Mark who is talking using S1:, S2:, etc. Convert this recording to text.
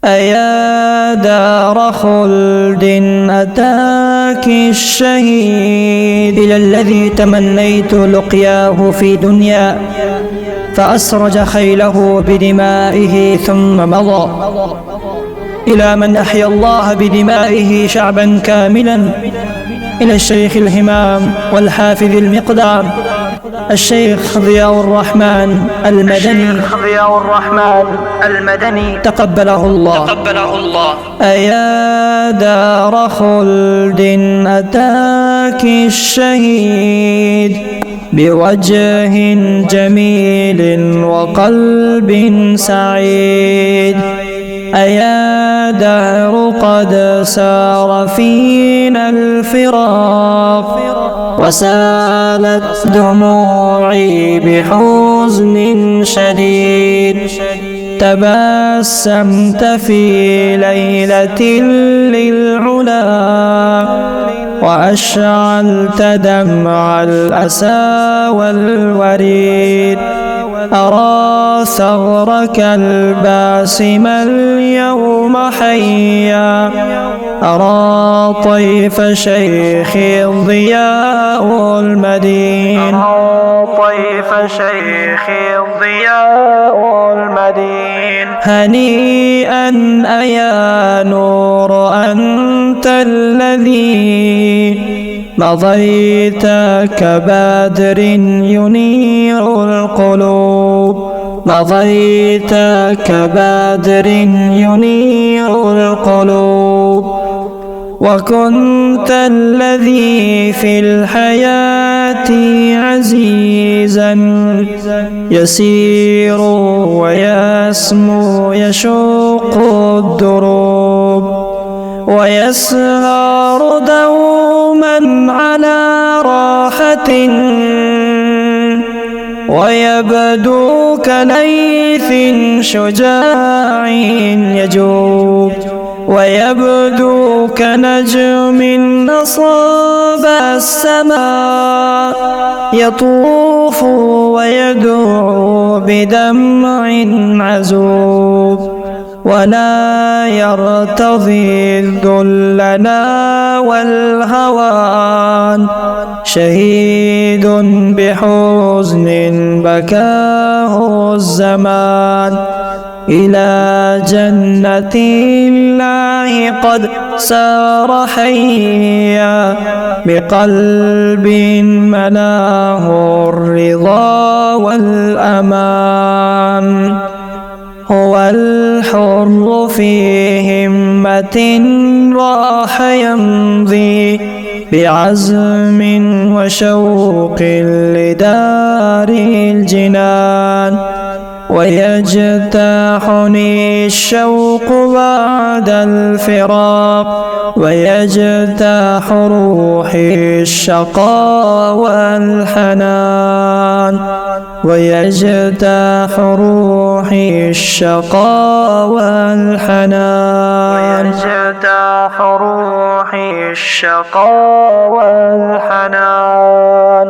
S1: أيا دار خلد أتاك الشهيد إلى الذي تمنيت لقياه في دنيا فأسرج خيله بدمائه ثم مضى، إلى من أحيا الله بدمائه شعبا كاملا، إلى الشيخ الهمام والحافظ المقدام الشيخ ضياء الرحمن المدني تقبله الله. أيا دار خلد أتاك الشهيد بوجه جميل وقلب سعيد، أيا دهر قد سار فينا الفراق وسالت دموعي بحزن شديد، تبسمت في ليلة للعلا وأشعلت دمع الأسى والوريد، أرى ثغرك الباسم اليوم حيا، أرى طيف شيخ الضياء المدين، هنيئا أيا نور أنت الذي مضيت كبدر ينير القلوب، مضيت كبدر ينير القلوب، وكنت الذي في الحياة عزيزا يسير ويسمو يشق الدروب، ويسهر دوما على راحة، ويبدو كليث شجاع يجوب، ويبدو كنجم أصاب السماء يطوف ويدعو بدمع عزوب، ولا يرتضي ذلنا والهوان، شهيد بحزن بكاه الزمان، إلى جنة الله قد سار حيا، بقلب ملاه الرضا والأمان، هو الحر في همة راح يمضي بعزم وشوق لدار الجنان، ويجتاحني الشوق بعد الفراق، ويجتاح روحي الشقاء والحنان، ويجتاح روحي الشقاء والحنان، ويجتاح روحي الشقاء والحنان.